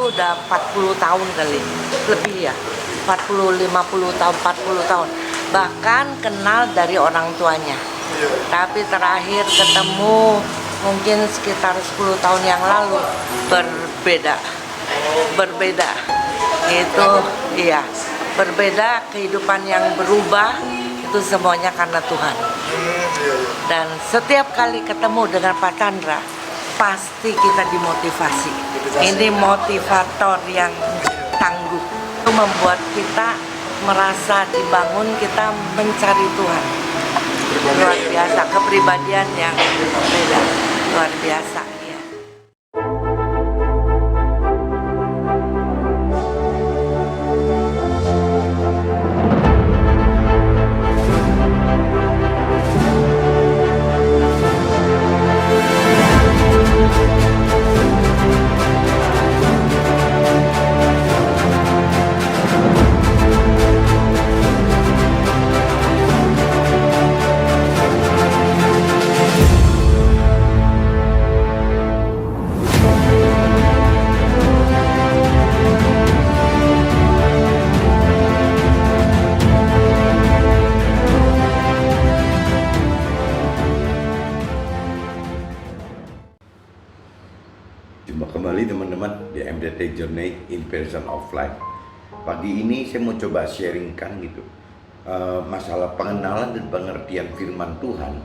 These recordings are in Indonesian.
tuh udah 40 tahun kali, lebih ya, 40, 50 tahun, 40 tahun. Bahkan kenal dari orang tuanya. Tapi terakhir ketemu mungkin sekitar 10 tahun yang lalu, berbeda. Berbeda. Itu iya, berbeda, kehidupan yang berubah itu semuanya karena Tuhan. Dan setiap kali ketemu dengan Pak Chandra, pasti kita dimotivasi. Ini motivator yang tangguh. Itu membuat kita merasa dibangun, kita mencari Tuhan. Luar biasa, kepribadian yang beda, luar biasa. Ya. Jumpa kembali teman-teman di MDT Journey Inspiration of Life. Pagi ini saya mau coba sharingkan gitu masalah pengenalan dan pengertian firman Tuhan,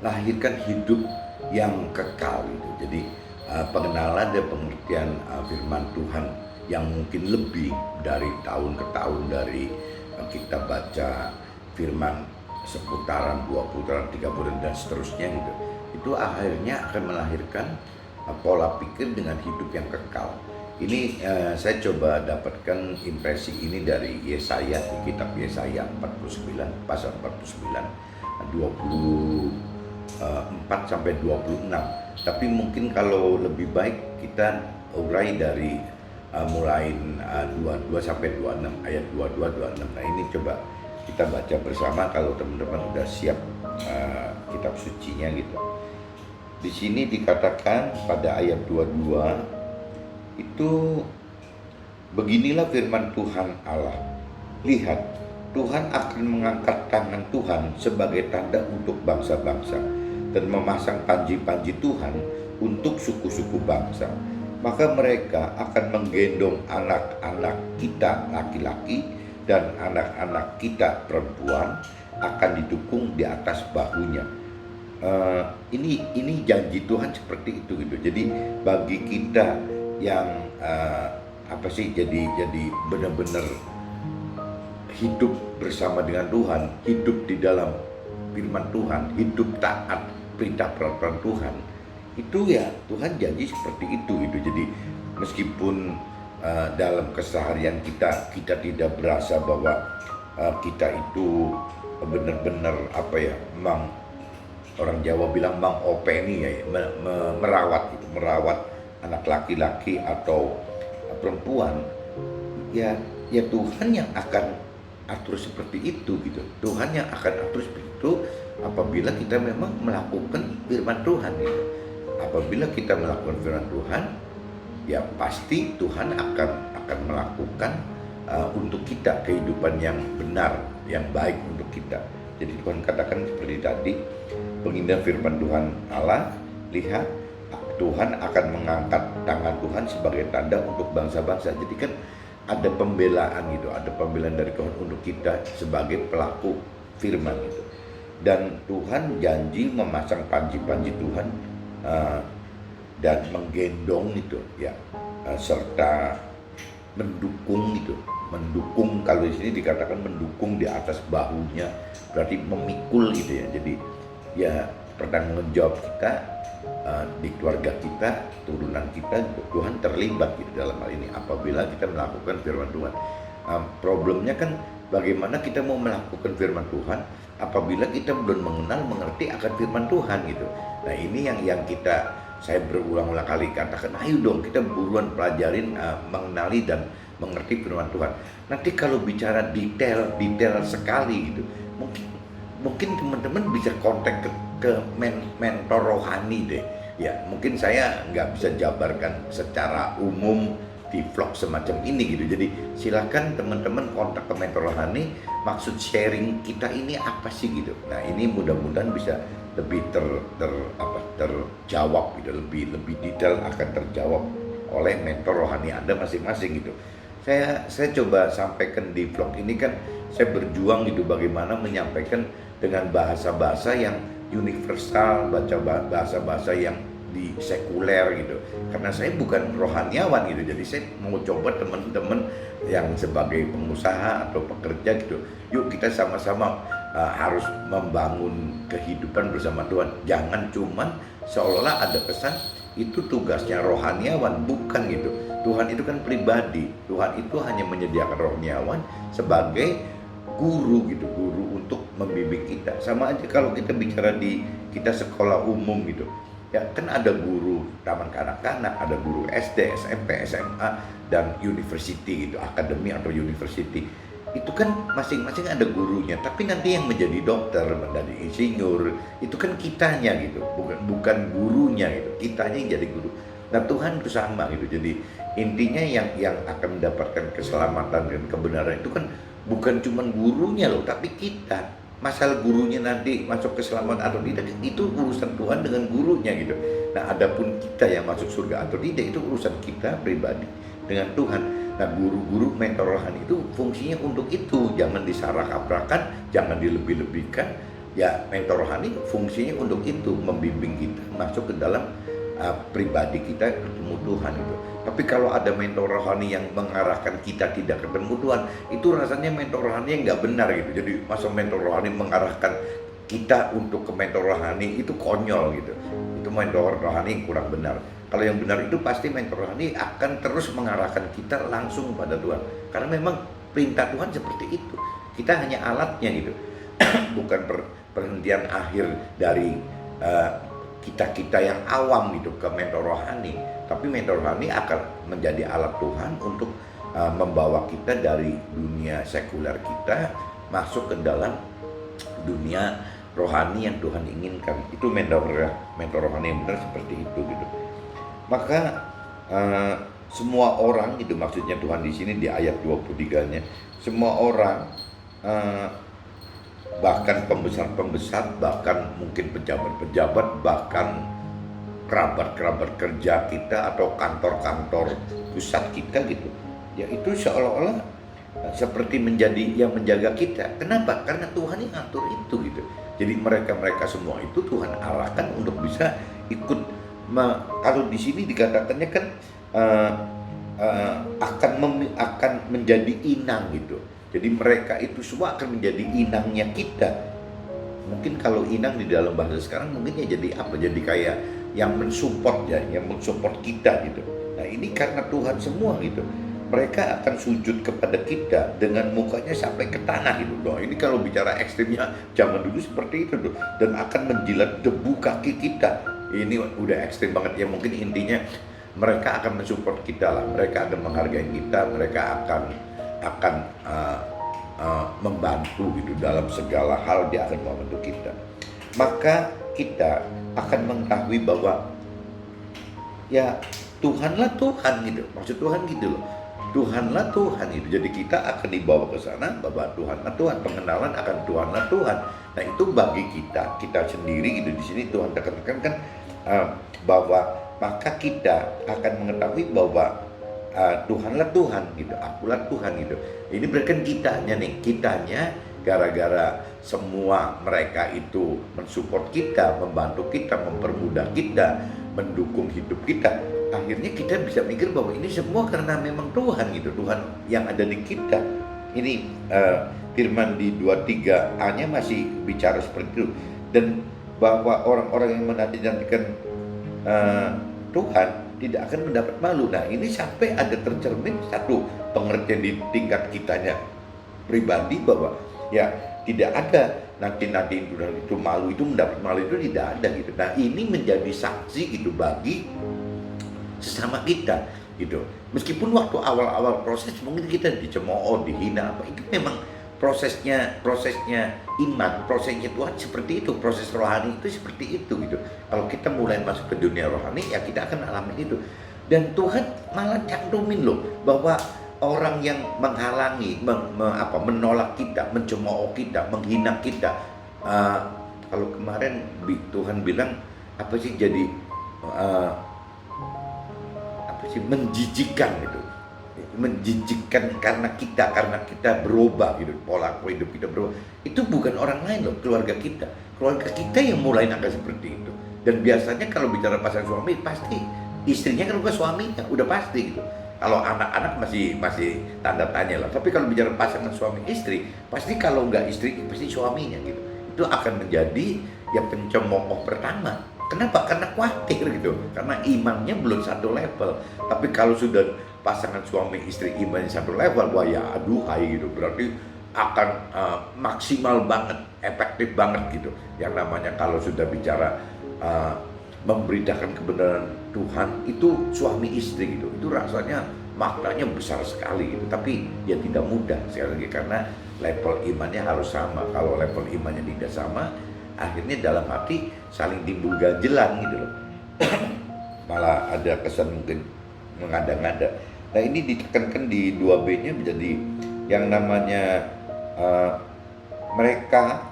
lahirkan hidup yang kekal gitu. Jadi pengenalan dan pengertian firman Tuhan yang mungkin lebih dari tahun ke tahun, dari kita baca firman seputaran, 2 putaran, 3 putaran dan seterusnya gitu. Itu akhirnya akan melahirkan pola pikir dengan hidup yang kekal. Ini saya coba dapatkan impresi ini dari Yesaya, di kitab Yesaya 49 pasal 49 24 sampai 26. Tapi mungkin kalau lebih baik kita urai dari mulai 22 sampai 26, ayat 22 26. Nah, ini coba kita baca bersama kalau teman-teman udah siap kitab sucinya gitu. Di sini dikatakan pada ayat 22 itu, beginilah firman Tuhan Allah. Lihat, Tuhan akan mengangkat tangan Tuhan sebagai tanda untuk bangsa-bangsa dan memasang panji-panji Tuhan untuk suku-suku bangsa. Maka mereka akan menggendong anak-anak kita laki-laki dan anak-anak kita perempuan akan didukung di atas bahunya. Ini janji Tuhan seperti itu gitu. Jadi bagi kita yang jadi benar-benar hidup bersama dengan Tuhan, hidup di dalam firman Tuhan, hidup taat perintah peraturan Tuhan, itu ya Tuhan janji seperti itu gitu. Jadi meskipun dalam keseharian kita tidak berasa bahwa kita itu benar-benar memang orang Jawa bilang mengopeni ya, merawat anak laki-laki atau perempuan, ya Tuhan yang akan atur seperti itu gitu. Tuhan yang akan atur seperti itu apabila kita memang melakukan firman Tuhan gitu. Apabila kita melakukan firman Tuhan, ya pasti Tuhan akan melakukan untuk kita kehidupan yang benar, yang baik untuk kita. Jadi Tuhan katakan seperti tadi, beginilah firman Tuhan Allah, lihat Tuhan akan mengangkat tangan Tuhan sebagai tanda untuk bangsa-bangsa. Jadi kan ada pembelaan gitu, ada pembelaan dari Tuhan untuk kita sebagai pelaku firman gitu. Dan Tuhan janji memasang panji-panji Tuhan dan menggendong itu ya, serta mendukung itu. Mendukung, kalau di sini dikatakan mendukung di atas bahunya, berarti memikul gitu ya. Jadi ya pertanggung jawab kita di keluarga kita, turunan kita, Tuhan terlibat gitu dalam hal ini apabila kita melakukan firman Tuhan. Problemnya kan bagaimana kita mau melakukan firman Tuhan apabila kita belum mengerti akan firman Tuhan gitu. Nah ini yang saya berulang-ulang kali katakan, ayo dong kita buruan pelajarin, mengenali dan mengerti firman Tuhan. Nanti kalau bicara detail sekali gitu, mungkin teman-teman bisa kontak ke mentor rohani deh. Ya mungkin saya nggak bisa jabarkan secara umum di vlog semacam ini gitu. Jadi silakan teman-teman kontak ke Mentor Rohani, maksud sharing kita ini apa sih gitu. Nah ini mudah-mudahan bisa lebih terjawab gitu, lebih detail akan terjawab oleh Mentor Rohani Anda masing-masing gitu. Saya coba sampaikan di vlog ini kan, saya berjuang gitu bagaimana menyampaikan dengan bahasa-bahasa yang universal, baca bahasa-bahasa yang di sekuler gitu. Karena saya bukan rohaniawan gitu, jadi saya mau coba teman-teman yang sebagai pengusaha atau pekerja gitu, yuk kita sama-sama harus membangun kehidupan bersama Tuhan. Jangan cuman seolah ada pesan itu tugasnya rohaniawan, bukan gitu. Tuhan itu kan pribadi, Tuhan itu hanya menyediakan rohaniawan sebagai guru gitu, guru untuk membimbing kita. Sama aja kalau kita bicara di kita sekolah umum gitu, ya kan ada guru taman kanak-kanak, ada guru SD, SMP, SMA, dan university gitu, akademi atau university. Itu kan masing-masing ada gurunya, tapi nanti yang menjadi dokter, menjadi insinyur, itu kan kitanya gitu, bukan gurunya gitu, kitanya yang jadi guru. Nah Tuhan itu sama gitu, jadi intinya yang akan mendapatkan keselamatan dan kebenaran itu kan bukan cuma gurunya loh, tapi kita. Masalah gurunya nanti masuk keselamatan atau tidak, itu urusan Tuhan dengan gurunya gitu. Nah adapun kita yang masuk surga atau tidak, itu urusan kita pribadi dengan Tuhan. Nah guru-guru mentor rohani itu fungsinya untuk itu, jangan disarak-aprakan, jangan dilebih-lebihkan. Ya mentor rohani fungsinya untuk itu, membimbing kita masuk ke dalam pribadi kita ketemu Tuhan itu. Tapi kalau ada mentor rohani yang mengarahkan kita tidak ketemu Tuhan, itu rasanya mentor rohani yang nggak benar gitu. Jadi masa mentor rohani mengarahkan kita untuk ke mentor rohani, itu konyol gitu. Itu mentor rohani yang kurang benar. Kalau yang benar itu pasti mentor rohani akan terus mengarahkan kita langsung pada Tuhan. Karena memang perintah Tuhan seperti itu. Kita hanya alatnya gitu. Bukan perhentian akhir dari kita yang awam gitu ke mentor rohani, tapi mentor rohani akan menjadi alat Tuhan untuk membawa kita dari dunia sekuler kita masuk ke dalam dunia rohani yang Tuhan inginkan. Itu mentor rohani yang benar seperti itu gitu. Maka semua orang itu, maksudnya Tuhan di sini di ayat 23-nya, semua orang bahkan pembesar-pembesar, bahkan mungkin pejabat-pejabat, bahkan kerabat-kerabat kerja kita atau kantor-kantor pusat kita gitu, ya itu seolah-olah seperti menjadi yang menjaga kita. Kenapa? Karena Tuhan yang ngatur itu gitu. Jadi mereka semua itu Tuhan arahkan untuk bisa ikut. Kalau di sini dikatakannya kan akan menjadi inang gitu. Jadi mereka itu semua akan menjadi inangnya kita. Mungkin kalau inang di dalam bahasa sekarang mungkin ya jadi apa? Jadi kayak yang mensupport ya, yang mensupport kita gitu. Nah ini karena Tuhan semua gitu. Mereka akan sujud kepada kita dengan mukanya sampai ke tanah gitu. Nah, ini kalau bicara ekstrimnya zaman dulu seperti itu tuh. Dan akan menjilat debu kaki kita. Ini udah ekstrim banget ya. Mungkin intinya mereka akan mensupport kita lah. Mereka akan menghargai kita. Mereka akan membantu gitu dalam segala hal. Dia akan membantu kita. Maka kita akan mengetahui bahwa ya Tuhanlah Tuhan gitu. Maksud Tuhan gitu loh. Tuhanlah Tuhan itu. Jadi kita akan dibawa ke sana bahwa Tuhanlah Tuhan, pengenalan akan Tuhanlah Tuhan. Nah itu bagi kita sendiri gitu. Di sini Tuhan tekankan kan bahwa maka kita akan mengetahui bahwa Tuhanlah Tuhan gitu, akulah Tuhan gitu. Ini berarti kitanya gara-gara semua mereka itu mensupport kita, membantu kita, mempermudah kita, mendukung hidup kita. Akhirnya kita bisa mikir bahwa ini semua karena memang Tuhan gitu, Tuhan yang ada di kita. Ini firman di 23a-nya masih bicara seperti itu. Dan bahwa orang-orang yang menanti-nantikan Tuhan tidak akan mendapat malu. Nah ini sampai ada tercermin satu pengertian di tingkat kitanya pribadi bahwa ya tidak ada nanti itu malu, itu mendapat malu, itu tidak ada gitu. Nah ini menjadi saksi gitu bagi sesama kita gitu. Meskipun waktu awal-awal proses mungkin kita dicemooh, dihina apa, itu memang prosesnya iman, prosesnya Tuhan seperti itu, proses rohani itu seperti itu gitu. Kalau kita mulai masuk ke dunia rohani ya kita akan alami itu. Dan Tuhan malah cantumin loh bahwa orang yang menghalangi, menolak kita, mencemooh kita, menghina kita. Kalau kemarin Tuhan bilang apa sih, jadi menjijikkan gitu, menjijikkan karena kita berubah gitu, pola hidup kita berubah. Itu bukan orang lain loh, keluarga kita yang mulai agak seperti itu. Dan biasanya kalau bicara pasangan suami, pasti istrinya kan bukan suaminya, udah pasti gitu. Kalau anak-anak masih tanda tanya lah. Tapi kalau bicara pasangan suami istri, pasti kalau nggak istri pasti suaminya gitu. Itu akan menjadi yang pencemooh pertama. Kenapa? Karena khawatir gitu. Karena imannya belum satu level. Tapi kalau sudah pasangan suami istri imannya satu level, wah ya aduhai gitu. Berarti akan maksimal banget, efektif banget gitu. Yang namanya kalau sudah bicara memberitakan kebenaran Tuhan, itu suami istri gitu, itu rasanya maknanya besar sekali gitu. Tapi ya tidak mudah sekali lagi, karena level imannya harus sama. Kalau level imannya tidak sama, akhirnya dalam hati saling timbul ganjelan gitu loh. Malah ada kesan mungkin mengada-ngada. Nah ini ditekankan di 2B-nya menjadi yang namanya mereka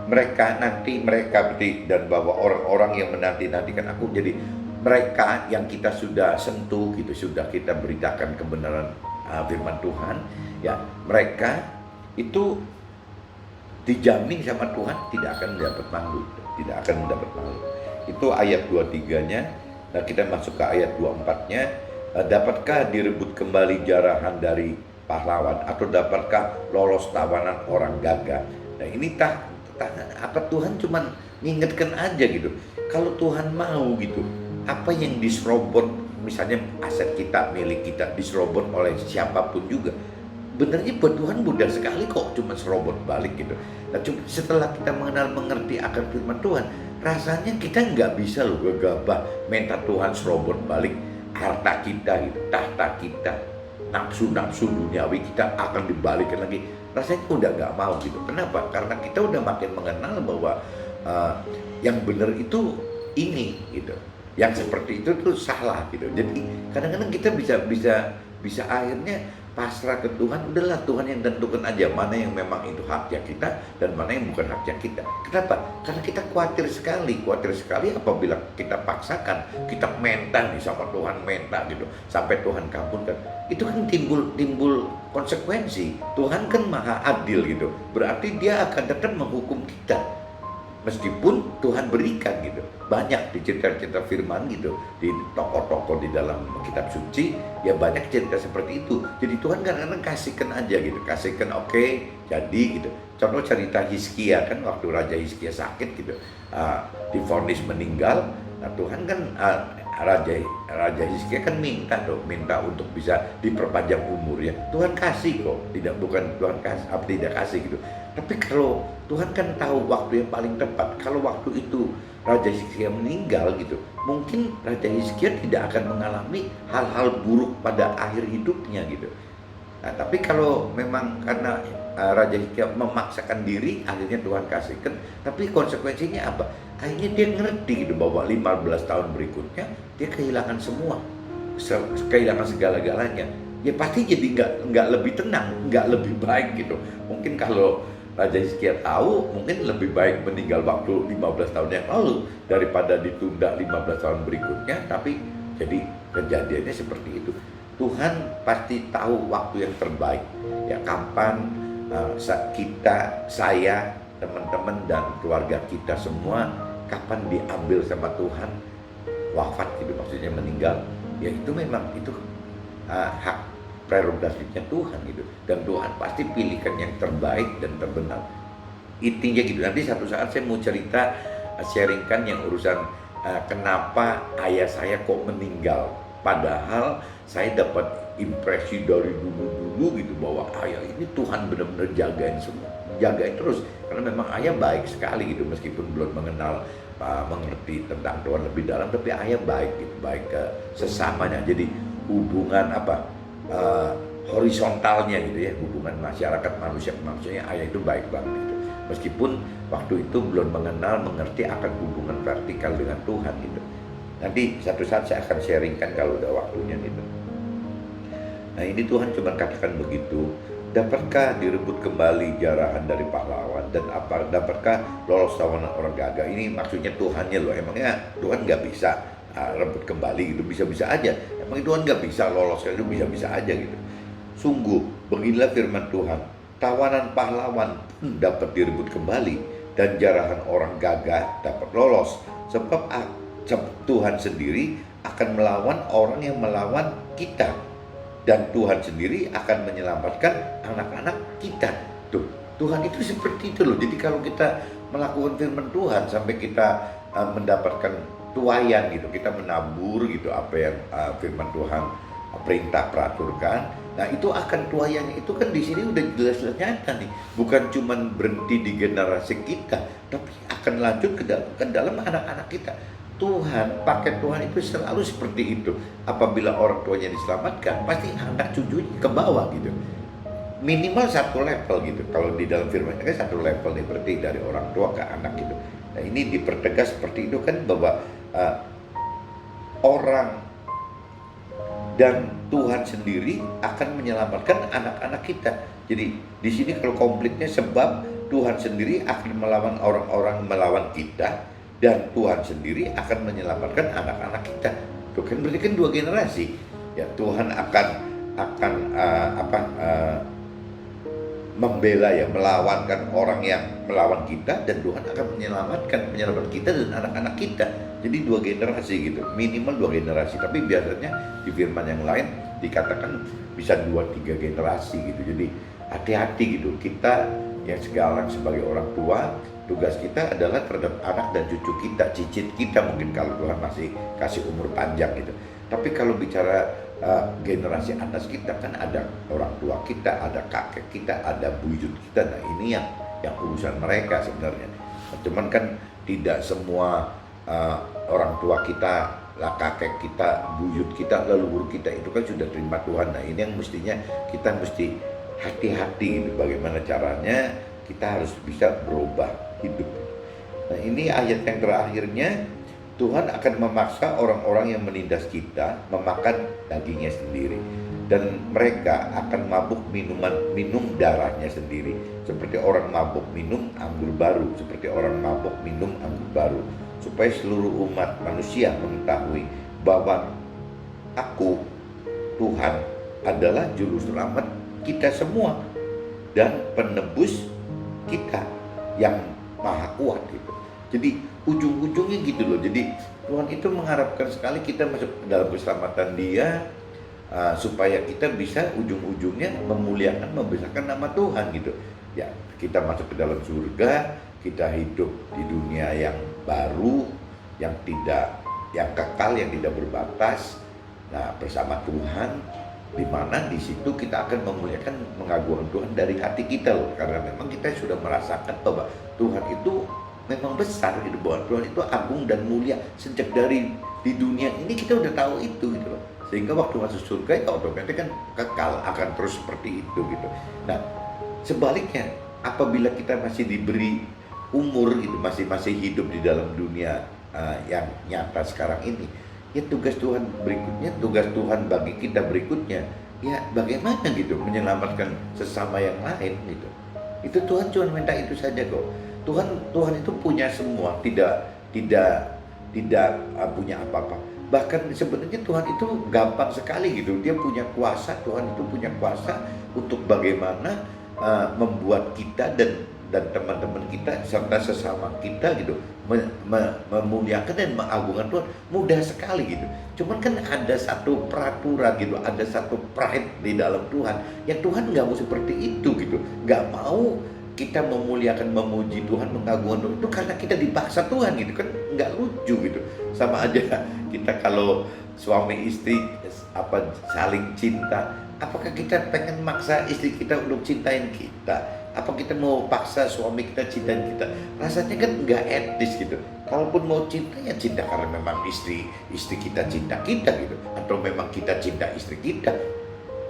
berarti, dan bahwa orang-orang yang menanti-nantikan aku, jadi mereka yang kita sudah sentuh gitu, sudah kita beritakan kebenaran firman Tuhan, ya mereka itu dijamin sama Tuhan tidak akan mendapat malu, Itu ayat 23-nya. Nah kita masuk ke ayat 24-nya. Dapatkah direbut kembali jarahan dari pahlawan, atau dapatkah lolos tawanan orang gagah? Nah ini apa Tuhan cuman ngingetkan aja gitu. Kalau Tuhan mau gitu, apa yang diserobot, misalnya aset kita, milik kita diserobot oleh siapapun juga, benernya buat Tuhan mudah sekali kok, cuma serobot balik gitu. Nah setelah kita mengerti akan firman Tuhan, rasanya kita nggak bisa loh gegabah minta Tuhan serobot balik harta kita gitu, tahta kita, nafsu duniawi kita akan dibalikin lagi. Rasanya udah nggak mau gitu. Kenapa? Karena kita udah makin mengenal bahwa yang benar itu ini gitu, yang seperti itu tuh salah gitu. Jadi kadang-kadang kita bisa akhirnya pasrah ke Tuhan. Udahlah, Tuhan yang tentukan aja mana yang memang itu haknya kita dan mana yang bukan haknya kita. Kenapa? Karena kita khawatir sekali apabila kita paksakan, kita minta nih sama Tuhan, minta gitu sampai Tuhan kabulkan. Itu kan timbul konsekuensi. Tuhan kan maha adil gitu, berarti dia akan tetap menghukum kita meskipun Tuhan berikan gitu. Banyak di cerita-cerita firman gitu, di tokoh-tokoh di dalam kitab suci, ya banyak cerita seperti itu. Jadi Tuhan kadang-kadang kasihkan aja gitu, kasihkan oke, jadi gitu. Contoh cerita Hizkia kan, waktu Raja Hizkia sakit gitu, divonis meninggal. Nah Tuhan kan Raja Hizkia kan minta untuk bisa diperpanjang umurnya. Tuhan kasih kok, bukan Tuhan kasih, tidak kasih gitu. Tapi kalau Tuhan kan tahu waktu yang paling tepat. Kalau waktu itu Raja Hizkia meninggal gitu, mungkin Raja Hizkia tidak akan mengalami hal-hal buruk pada akhir hidupnya gitu. Nah, tapi kalau memang karena Raja Hizkia memaksakan diri, akhirnya Tuhan kasihkan. Tapi konsekuensinya apa? Akhirnya dia ngerti gitu bahwa 15 tahun berikutnya dia kehilangan semua, kehilangan segala-galanya. Ya pasti jadi nggak lebih tenang, nggak lebih baik gitu. Mungkin kalau Raja Hizkia tahu, mungkin lebih baik meninggal waktu 15 tahun yang lalu daripada ditunda 15 tahun berikutnya. Tapi jadi kejadiannya seperti itu. Tuhan pasti tahu waktu yang terbaik. Ya kapan saya, teman-teman dan keluarga kita semua, kapan diambil sama Tuhan, wafat gitu, maksudnya meninggal. Ya itu memang itu hak prerogatifnya Tuhan gitu, dan Tuhan pasti pilihkan yang terbaik dan terbenar. Intinya gitu. Nanti satu saat saya mau cerita, sharingkan yang urusan kenapa ayah saya kok meninggal, padahal saya dapat impresi dari dulu gitu bahwa ayah ini Tuhan benar-benar jagain terus, karena memang ayah baik sekali gitu, meskipun belum mengerti tentang Tuhan lebih dalam, tapi ayah baik gitu, baik ke sesamanya. Jadi hubungan horizontalnya gitu ya, hubungan masyarakat manusia ke manusianya, ayah itu baik banget gitu. Meskipun waktu itu belum mengerti akan hubungan vertikal dengan Tuhan gitu. Nanti satu saat saya akan sharingkan kalau udah waktunya gitu. Nah ini Tuhan cuma katakan begitu. Dapatkah direbut kembali jarahan dari pahlawan, dan dapatkah lolos tawanan orang gagah? Ini maksudnya Tuhannya loh. Emangnya Tuhan nggak bisa rebut kembali gitu? Bisa-bisa aja. Emang Tuhan nggak bisa lolos, itu bisa-bisa aja gitu. Sungguh beginilah firman Tuhan, tawanan pahlawan pun dapat direbut kembali, dan jarahan orang gagah dapat lolos. Sebab Tuhan sendiri akan melawan orang yang melawan kita, dan Tuhan sendiri akan menyelamatkan anak-anak kita. Tuh, Tuhan itu seperti itu loh. Jadi kalau kita melakukan firman Tuhan sampai kita mendapatkan tuayan gitu, kita menabur gitu apa yang firman Tuhan perintah peraturkan. Nah itu akan tuayannya itu kan di sini udah jelas-jelas nyata nih. Bukan cuman berhenti di generasi kita, tapi akan lanjut ke dalam anak-anak kita. Tuhan, paket Tuhan itu selalu seperti itu. Apabila orang tuanya diselamatkan, pasti anak cucunya ke bawah gitu. Minimal satu level gitu. Kalau di dalam firman kan satu level nih, berarti dari orang tua ke anak gitu. Nah ini dipertegas seperti itu kan, bahwa orang dan Tuhan sendiri akan menyelamatkan anak-anak kita. Jadi di sini kalau komplitnya, sebab Tuhan sendiri akan melawan orang-orang melawan kita, dan Tuhan sendiri akan menyelamatkan anak-anak kita. Itu kan berarti kan dua generasi. Ya Tuhan akan membela ya, melawankan orang yang melawan kita, dan Tuhan akan menyelamatkan kita dan anak-anak kita. Jadi dua generasi gitu, minimal dua generasi. Tapi biasanya di firman yang lain dikatakan bisa 2-3 generasi gitu. Jadi hati-hati gitu. Kita yang sekarang sebagai orang tua, tugas kita adalah terhadap anak dan cucu kita, cicit kita mungkin kalau Tuhan masih kasih umur panjang gitu. Tapi kalau bicara generasi atas kita kan ada orang tua kita, ada kakek kita, ada buyut kita. Nah ini yang urusan mereka sebenarnya. Cuman kan tidak semua orang tua kita, lah kakek kita, buyut kita, leluhur kita itu kan sudah terima Tuhan. Nah ini yang mestinya kita mesti hati-hati gitu, bagaimana caranya kita harus bisa berubah hidup. Nah ini ayat yang terakhirnya, Tuhan akan memaksa orang-orang yang menindas kita memakan dagingnya sendiri, dan mereka akan mabuk minum darahnya sendiri, seperti orang mabuk minum anggur baru, supaya seluruh umat manusia mengetahui bahwa Aku, Tuhan, adalah juru selamat kita semua dan penebus kita yang maha kuat gitu. Jadi ujung-ujungnya gitu loh. Jadi Tuhan itu mengharapkan sekali kita masuk dalam keselamatan Dia, supaya kita bisa ujung-ujungnya memuliakan, membesarkan nama Tuhan gitu. Ya, kita masuk ke dalam surga, kita hidup di dunia yang baru, yang kekal, yang tidak berbatas. Nah, bersama Tuhan, di mana di situ kita akan memuliakan, mengagungkan Tuhan dari hati kita loh. Karena memang kita sudah merasakan bahwa Tuhan itu memang besar gitu, bahwa Tuhan itu agung dan mulia. Sejak dari di dunia ini kita udah tahu itu gitu loh. Sehingga waktu masuk surga ya otomatis kan kekal, akan terus seperti itu gitu. Nah, sebaliknya apabila kita masih diberi umur gitu, masih hidup di dalam dunia yang nyata sekarang ini, ya tugas Tuhan berikutnya, tugas Tuhan bagi kita berikutnya, ya bagaimana gitu menyelamatkan sesama yang lain gitu. Itu Tuhan cuma minta itu saja kok. Tuhan itu punya semua, tidak punya apa-apa. Bahkan sebenarnya Tuhan itu gampang sekali gitu. Dia punya kuasa, Tuhan itu punya kuasa untuk bagaimana membuat kita dan teman-teman kita serta sesama kita gitu memuliakan dan mengagungkan Tuhan. Mudah sekali gitu. Cuman kan ada satu peraturan gitu, ada satu pride di dalam Tuhan. Yang Tuhan nggak mau seperti itu gitu. Nggak mau kita memuliakan, memuji Tuhan, mengagungkan Tuhan itu karena kita dipaksa Tuhan gitu kan, nggak lucu gitu. Sama aja kita kalau suami istri saling cinta, apakah kita pengen maksa istri kita untuk cintain kita? Apa kita mau paksa suami kita cintain kita? Rasanya kan nggak etis gitu. Kalaupun mau cinta ya cinta karena memang istri kita cinta kita gitu, atau memang kita cinta istri kita.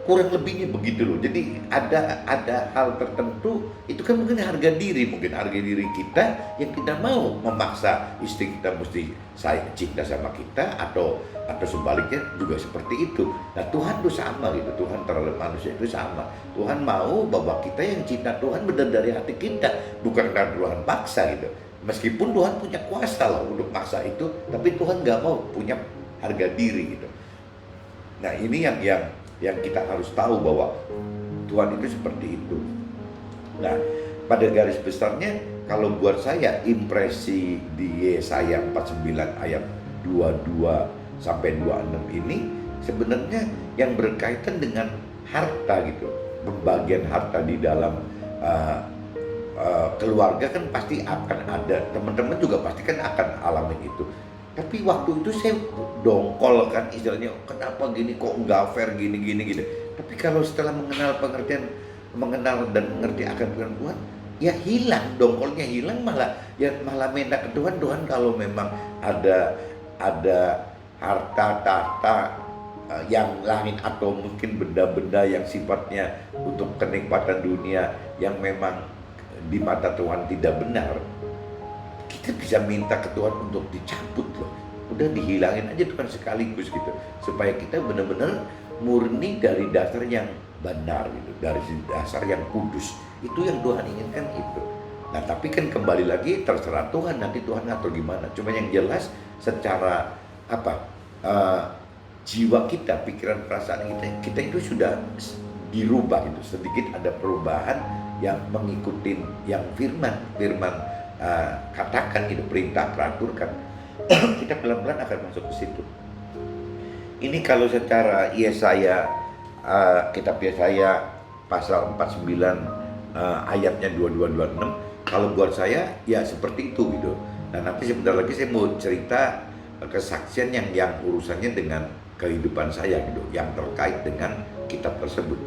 kurang lebihnya begitu loh. Jadi ada hal tertentu itu kan mungkin harga diri kita yang kita mau memaksa istri kita mesti saya cinta sama kita atau sebaliknya juga seperti itu. Nah Tuhan itu sama gitu, Tuhan terhadap manusia itu sama. Tuhan mau bahwa kita yang cinta Tuhan benar dari hati kita, bukan karena Tuhan paksa gitu. Meskipun Tuhan punya kuasa loh untuk paksa itu, tapi Tuhan nggak mau punya harga diri gitu. Nah ini yang kita harus tahu bahwa Tuhan itu seperti itu. Nah, pada garis besarnya kalau buat saya impresi di Yesaya 49 ayat 22 sampai 26 ini sebenarnya yang berkaitan dengan harta gitu. Pembagian harta di dalam keluarga kan pasti akan ada, teman-teman juga pasti kan akan alami itu. Tapi waktu itu saya dongkol kan istilahnya, kenapa gini kok nggak fair gini. Tapi kalau setelah mengenal dan mengerti akan firman Tuhan, ya hilang, dongkolnya hilang, malah minta ke Tuhan kalau memang ada harta tahta yang lain atau mungkin benda-benda yang sifatnya untuk kenikmatan dunia yang memang di mata Tuhan tidak benar, kita bisa minta ke Tuhan untuk dicabut loh. Udah dihilangin aja Tuhan sekaligus gitu. Supaya kita benar-benar murni dari dasar yang benar gitu, dari dasar yang kudus. Itu yang Tuhan inginkan itu. Nah tapi kan kembali lagi terserah Tuhan, nanti Tuhan ngatur gimana. Cuma yang jelas secara jiwa kita, pikiran, perasaan kita itu sudah dirubah gitu. Sedikit ada perubahan yang mengikuti yang firman katakan gitu, perintah teraturkan. Kita pelan-pelan akan masuk ke situ. Ini kalau secara Yesaya, kitab Yesaya pasal 49 ayatnya 22-26, kalau buat saya ya seperti itu gitu. Nah nanti sebentar lagi saya mau cerita kesaksian yang urusannya dengan kehidupan saya gitu, yang terkait dengan kitab tersebut.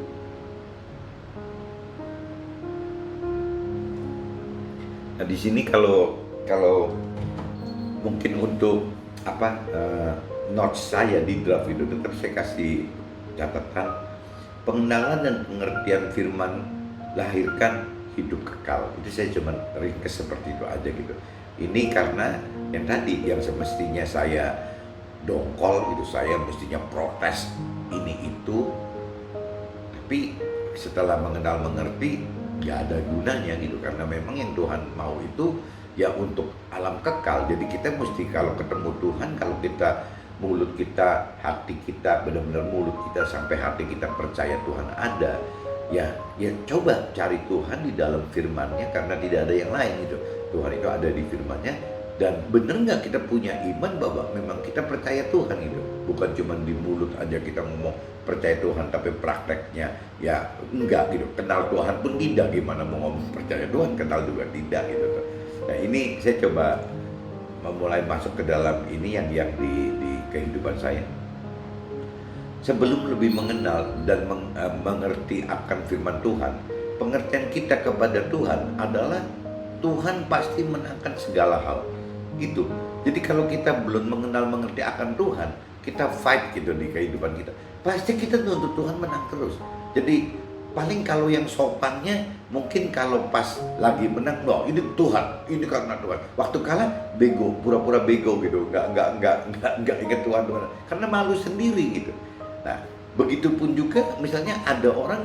Nah di sini kalau mungkin untuk notes saya di draft itu tetap saya kasih catatan pengenalan dan pengertian firman lahirkan hidup kekal. Itu saya cuma ringkas seperti itu aja gitu. Ini karena yang tadi yang semestinya saya dongkol gitu, saya mestinya protes ini itu, tapi setelah mengenal mengerti nggak ada gunanya gitu, karena memang yang Tuhan mau itu ya untuk alam kekal. Jadi kita mesti kalau ketemu Tuhan, kalau kita mulut kita, hati kita, benar-benar mulut kita sampai hati kita percaya Tuhan ada, ya coba cari Tuhan di dalam firman-Nya, karena tidak ada yang lain gitu. Tuhan itu ada di firman-Nya, dan benar nggak kita punya iman bahwa memang kita percaya Tuhan itu, bukan cuma di mulut aja kita ngomong percaya Tuhan tapi prakteknya ya enggak gitu. Kenal Tuhan pun tidak, gimana mau ngomong percaya Tuhan, kenal juga tidak gitu. Nah ini saya coba memulai masuk ke dalam ini yang di kehidupan saya. Sebelum lebih mengenal dan mengerti akan firman Tuhan, pengertian kita kepada Tuhan adalah Tuhan pasti menangkan segala hal gitu. Jadi kalau kita belum mengenal mengerti akan Tuhan, kita fight gitu di kehidupan kita, pasti kita nuntut Tuhan menang terus. Jadi paling kalau yang sopannya mungkin kalau pas lagi menang, loh ini Tuhan, ini karena Tuhan. Waktu kalah bego, pura-pura bego gitu, nggak ingat Tuhan, karena malu sendiri gitu. Nah begitupun juga misalnya ada orang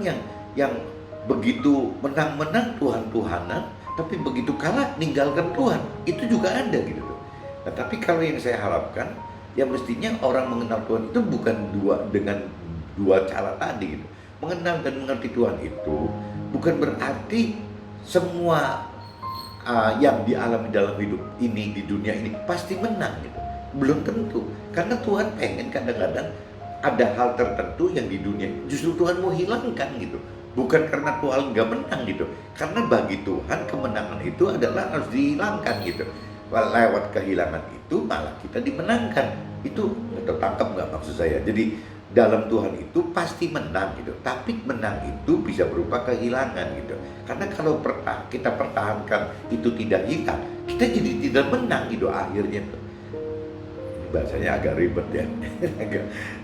yang begitu menang-menang Tuhan-Tuhanan, tapi begitu kalah ninggalkan Tuhan, itu juga ada gitu. Nah tapi kalau yang saya harapkan, ya mestinya orang mengenal Tuhan itu bukan dengan dua cara tadi gitu. Mengenal dan mengerti Tuhan itu bukan berarti semua yang dialami dalam hidup ini, di dunia ini pasti menang gitu. Belum tentu, karena Tuhan pengen kadang-kadang ada hal tertentu yang di dunia justru Tuhan mau hilangkan gitu. Bukan karena Tuhan nggak menang gitu, karena bagi Tuhan kemenangan itu adalah harus dihilangkan gitu. Lewat kehilangan itu malah kita dimenangkan. Itu tertangkap nggak maksud saya? Jadi dalam Tuhan itu pasti menang gitu, tapi menang itu bisa berupa kehilangan gitu. Karena kalau kita pertahankan itu tidak hilang, kita jadi tidak menang gitu akhirnya tuh. Ini bahasanya agak ribet ya.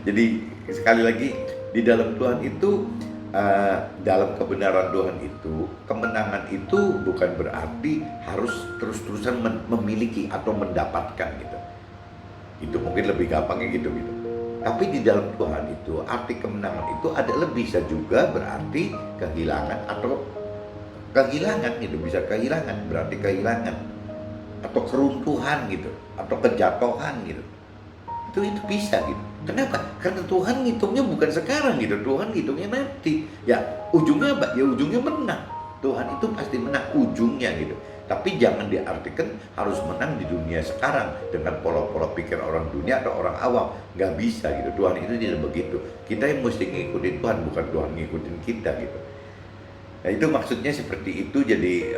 Jadi sekali lagi Di dalam Tuhan itu, dalam kebenaran Tuhan itu, kemenangan itu bukan berarti harus terus-terusan memiliki atau mendapatkan gitu. Itu mungkin lebih gampangnya gitu. Tapi di dalam Tuhan itu, arti kemenangan itu adalah bisa juga berarti kehilangan atau kehilangan gitu, bisa kehilangan, berarti kehilangan atau keruntuhan gitu, atau kejatuhan gitu. Itu bisa gitu. Kenapa? Karena Tuhan ngitungnya bukan sekarang gitu, Tuhan ngitungnya nanti. Ya ujungnya apa? Ya ujungnya menang. Tuhan itu pasti menang ujungnya gitu. Tapi jangan diartikan harus menang di dunia sekarang dengan pola-pola pikir orang dunia atau orang awam. Nggak bisa gitu. Tuhan itu tidak begitu. Kita yang mesti ngikutin Tuhan, bukan Tuhan ngikutin kita gitu. Nah itu maksudnya seperti itu. Jadi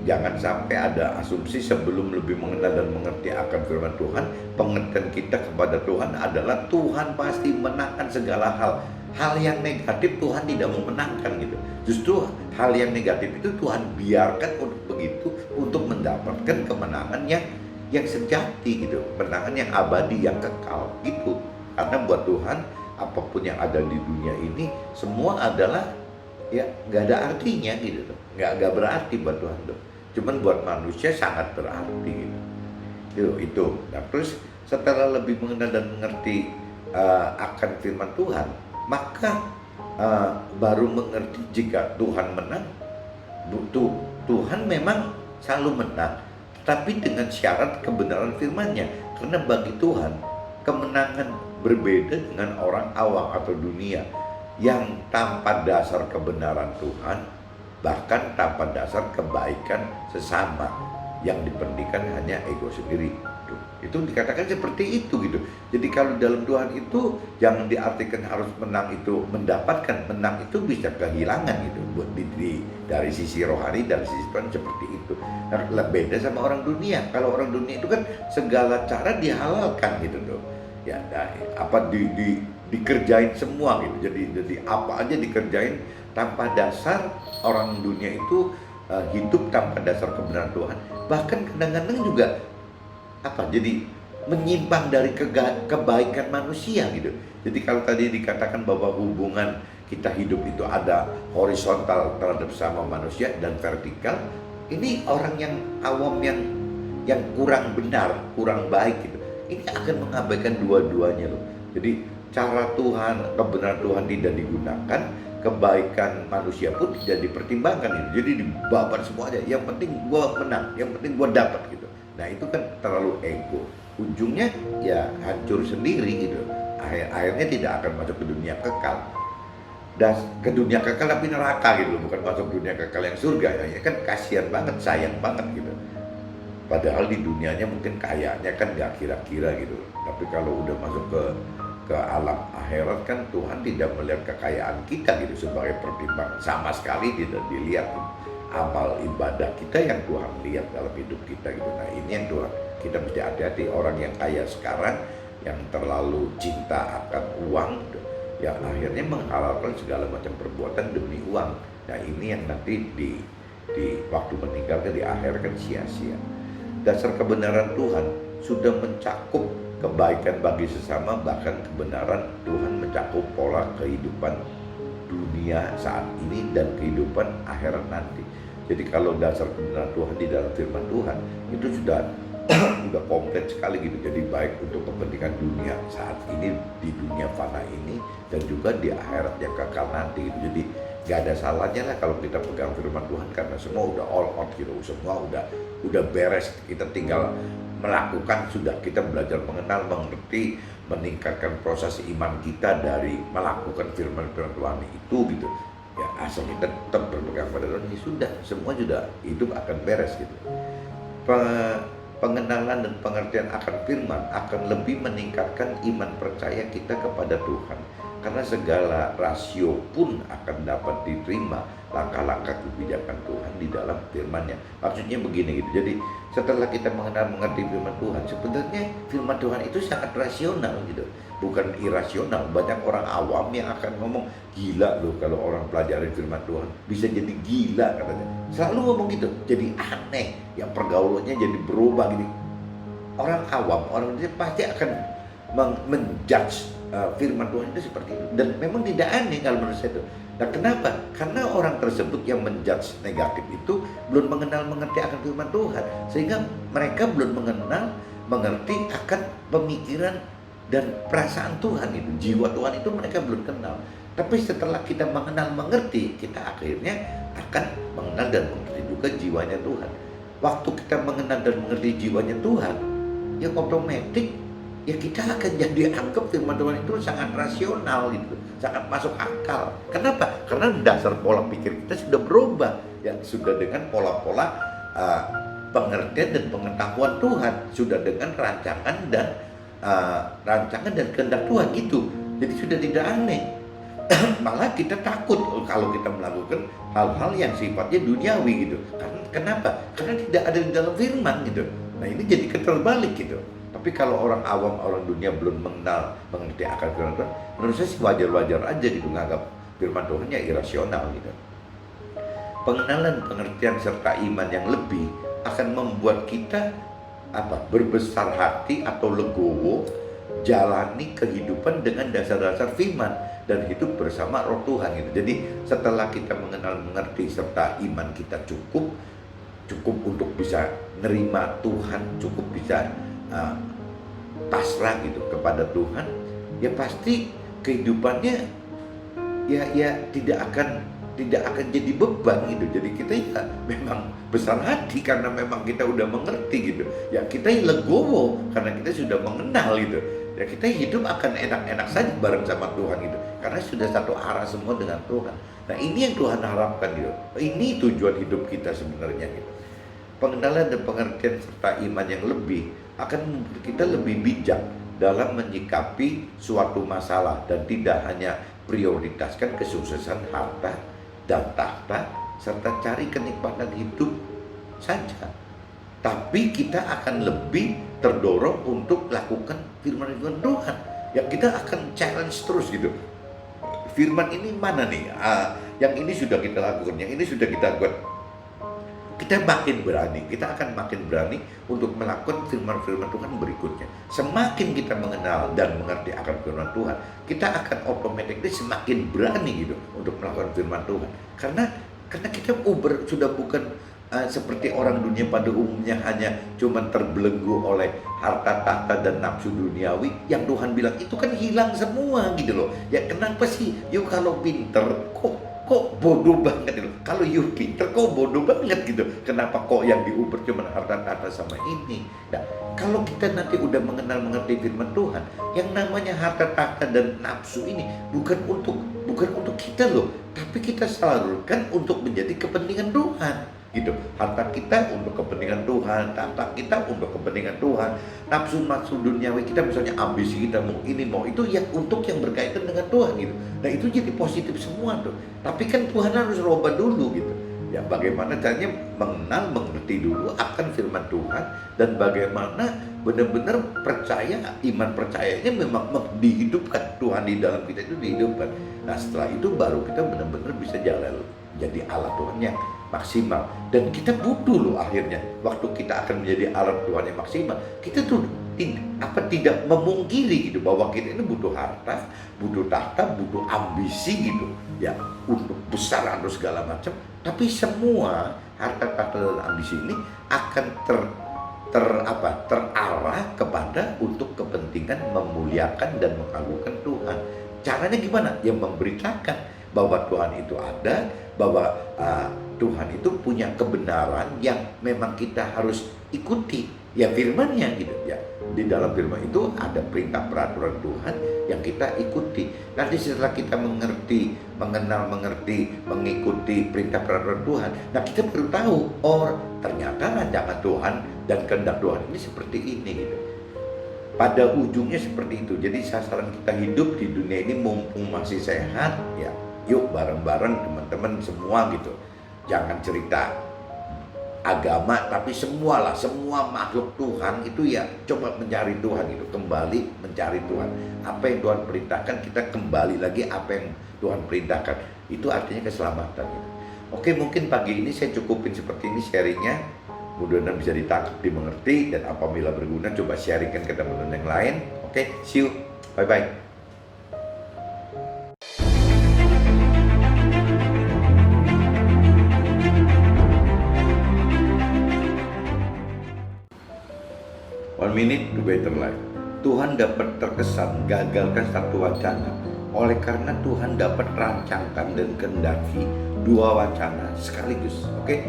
jangan sampai ada asumsi sebelum lebih mengenal dan mengerti akan firman Tuhan. Pengertian kita kepada Tuhan adalah Tuhan pasti menangkan segala hal. Hal yang negatif Tuhan tidak memenangkan gitu. Justru hal yang negatif itu Tuhan biarkan untuk begitu, untuk mendapatkan kemenangan yang sejati gitu, kemenangan yang abadi, yang kekal gitu. Karena buat Tuhan apapun yang ada di dunia ini semua adalah ya nggak ada artinya gitu tuh, nggak berarti buat Tuhan tuh. Cuman buat manusia sangat berarti gitu. Itu. Nah terus setelah lebih mengenal dan mengerti akan firman Tuhan, maka baru mengerti jika Tuhan menang. Tuhan memang selalu menang, tapi dengan syarat kebenaran firman-Nya. Karena bagi Tuhan kemenangan berbeda dengan orang awam atau dunia yang tanpa dasar kebenaran Tuhan, bahkan tanpa dasar kebaikan sesama, yang dipentingkan hanya ego sendiri. Itu dikatakan seperti itu gitu. Jadi kalau dalam Tuhan itu jangan diartikan harus menang itu mendapatkan, menang itu bisa kehilangan gitu. Dari sisi rohani, dari sisi Tuhan seperti itu. Nah, beda sama orang dunia. Kalau orang dunia itu kan segala cara dihalalkan gitu tuh. Ya, dikerjain semua gitu. Jadi apa aja dikerjain tanpa dasar. Orang dunia itu hidup tanpa dasar kebenaran Tuhan. Bahkan kadang-kadang juga jadi menyimpang dari kebaikan manusia gitu. Jadi kalau tadi dikatakan bahwa hubungan kita hidup itu ada horizontal terhadap sama manusia dan vertikal, ini orang yang awam yang kurang benar, kurang baik gitu, ini akan mengabaikan dua-duanya loh. Jadi cara Tuhan, kebenaran Tuhan tidak digunakan, kebaikan manusia pun tidak dipertimbangkan gitu. Jadi dibabat semua aja, yang penting gua menang, yang penting gua dapat gitu. Nah itu kan terlalu ego. Ujungnya ya hancur sendiri gitu. Akhirnya tidak akan masuk ke dunia kekal. Dan ke dunia kekal tapi neraka gitu, bukan masuk dunia kekal yang surga. Ya kan kasihan banget, sayang banget gitu. Padahal di dunianya mungkin kayaknya kan gak kira-kira gitu. Tapi kalau udah masuk ke alam akhirat kan Tuhan tidak melihat kekayaan kita gitu sebagai pertimbangan. Sama sekali tidak dilihat amal ibadah kita yang Tuhan lihat dalam hidup kita gitu. Nah ini yang Tuhan, kita mesti hati-hati. Orang yang kaya sekarang yang terlalu cinta akan uang, yang akhirnya menghalalkan segala macam perbuatan demi uang. Nah ini yang nanti di waktu meninggalkan di akhir kan sia-sia. Dasar kebenaran Tuhan sudah mencakup kebaikan bagi sesama, bahkan kebenaran Tuhan mencakup pola kehidupan dunia saat ini dan kehidupan akhirat nanti. Jadi kalau dasar kebenaran Tuhan di dalam firman Tuhan itu sudah komplit sekali gitu. Jadi baik untuk kepentingan dunia saat ini, di dunia fana ini, dan juga di akhirat yang kekal nanti gitu. Jadi gak ada salahnya lah kalau kita pegang firman Tuhan, karena semua udah all out gitu, semua udah beres. Kita tinggal melakukan, sudah kita belajar mengenal, mengerti, meningkatkan proses iman kita dari melakukan firman Tuhan itu gitu. Ya asal kita tetap berpegang pada Tuhan, ini sudah, semua sudah, hidup akan beres gitu. Pengenalan dan pengertian akan firman akan lebih meningkatkan iman percaya kita kepada Tuhan. Karena segala rasio pun akan dapat diterima langkah-langkah kebijakan Tuhan di dalam firman-Nya. Maksudnya begini gitu. Jadi setelah kita mengerti firman Tuhan, sebenarnya firman Tuhan itu sangat rasional gitu, bukan irasional. Banyak orang awam yang akan ngomong, gila loh kalau orang pelajari firman Tuhan, bisa jadi gila katanya. Selalu ngomong gitu, jadi aneh, yang pergaulannya jadi berubah gitu. Orang awam, orang ini pasti akan menjudge firman Tuhan itu seperti itu. Dan memang tidak aneh kalau menurut saya itu. Nah kenapa? Karena orang tersebut yang menjudge negatif itu belum mengerti akan firman Tuhan. Sehingga mereka belum mengerti akan pemikiran dan perasaan Tuhan itu. Jiwa Tuhan itu mereka belum kenal. Tapi setelah kita mengerti, kita akhirnya akan mengenal dan mengerti juga jiwanya Tuhan. Waktu kita mengenal dan mengerti jiwanya Tuhan, ya otomatis ya kita akan jadi anggap firman Tuhan itu sangat rasional gitu, sangat masuk akal. Kenapa? Karena dasar pola pikir kita sudah berubah, ya sudah dengan pola-pola pengertian dan pengetahuan Tuhan, sudah dengan rancangan dan kehendak Tuhan gitu. Jadi sudah tidak aneh. Malah kita takut kalau kita melakukan hal-hal yang sifatnya duniawi gitu. Kenapa? Karena tidak ada di dalam firman gitu. Nah ini jadi terbalik gitu. Tapi kalau orang awam, orang dunia belum mengerti akan firman Tuhan, menurut saya sih wajar-wajar aja gitu menganggap firman Tuhan ya irasional gitu. Pengenalan, pengertian serta iman yang lebih akan membuat kita berbesar hati atau legowo, jalani kehidupan dengan dasar-dasar firman dan hidup bersama Roh Tuhan gitu. Jadi setelah kita mengenal, mengerti serta iman kita cukup untuk bisa nerima Tuhan, cukup bisa pasrah gitu kepada Tuhan, ya pasti kehidupannya ya tidak akan jadi beban gitu. Jadi kita ya memang besar hati karena memang kita udah mengerti gitu. Ya kita legowo karena kita sudah mengenal gitu. Ya kita hidup akan enak-enak saja bareng sama Tuhan gitu. Karena sudah satu arah semua dengan Tuhan. Nah ini yang Tuhan harapkan gitu. Ini tujuan hidup kita sebenarnya gitu. Pengenalan dan pengertian serta iman yang lebih akan membuat kita lebih bijak dalam menyikapi suatu masalah dan tidak hanya prioritaskan kesuksesan harta dan tahta serta cari kenikmatan hidup saja. Tapi kita akan lebih terdorong untuk lakukan firman-firman Tuhan. Ya kita akan challenge terus gitu. Firman ini mana nih? Yang ini sudah kita lakukan, yang ini sudah kita buat. Kita akan makin berani untuk melakukan firman-firman Tuhan berikutnya. Semakin kita mengenal dan mengerti akan firman Tuhan, kita akan otomatis semakin berani gitu untuk melakukan firman Tuhan. Karena kita sudah bukan seperti orang dunia pada umumnya hanya cuma terbelenggu oleh harta tahta dan nafsu duniawi yang Tuhan bilang itu kan hilang semua gitu loh. Ya kenapa sih? Yuk kalau pinter kok bodoh banget gitu. Kalau you pinter kok bodoh banget gitu. Kenapa kok yang diuber cuma harta tahta sama ini? Nah, kalau kita nanti udah mengerti firman Tuhan, yang namanya harta tahta dan nafsu ini bukan untuk kita loh, tapi kita salurkan untuk menjadi kepentingan Tuhan gitu. Harta kita untuk kepentingan Tuhan, tahta kita untuk kepentingan Tuhan, nafsu duniawi kita misalnya ambisi kita mau ini mau itu yang untuk yang berkaitan dengan Tuhan gitu. Nah itu jadi positif semua tuh. Tapi kan Tuhan harus roba dulu gitu. Ya bagaimana caranya mengerti dulu akan firman Tuhan dan bagaimana benar-benar iman percayanya memang dihidupkan, Tuhan di dalam kita itu dihidupkan. Nah setelah itu baru kita benar-benar bisa jalan jadi alat Tuhan yang maksimal. Dan kita butuh loh akhirnya waktu kita akan menjadi alat Tuhan yang maksimal, kita tuh tidak memungkiri gitu bahwa kita ini butuh harta, butuh tahta, butuh ambisi gitu ya untuk besar atau segala macam. Tapi semua harta tahta dan ambisi ini akan terarah kepada untuk kepentingan memuliakan dan mengagungkan Tuhan. Caranya gimana? Yang memberitakan bahwa Tuhan itu ada, bahwa Tuhan itu punya kebenaran yang memang kita harus ikuti, ya firman-Nya gitu ya. Di dalam firman itu ada perintah peraturan Tuhan yang kita ikuti. Nanti setelah kita mengerti, mengikuti perintah peraturan Tuhan, nah kita baru tahu, ternyata rancangan Tuhan dan kehendak Tuhan ini seperti ini gitu. Pada ujungnya seperti itu. Jadi sasaran kita hidup di dunia ini mumpung masih sehat, ya yuk bareng-bareng teman-teman semua gitu. Jangan cerita agama, tapi semua makhluk Tuhan itu ya coba mencari Tuhan itu, kembali mencari Tuhan. Apa yang Tuhan perintahkan, kita kembali lagi apa yang Tuhan perintahkan. Itu artinya keselamatan gitu. Oke, mungkin pagi ini saya cukupin seperti ini sharingnya. Mudah-mudahan bisa ditangkap, dimengerti, dan apabila berguna coba sharingkan ke teman-teman yang lain. Oke, see you. Bye-bye. minute to better life. Tuhan dapat terkesan gagalkan satu wacana oleh karena Tuhan dapat rancangkan dan kehendaki dua wacana sekaligus. Oke?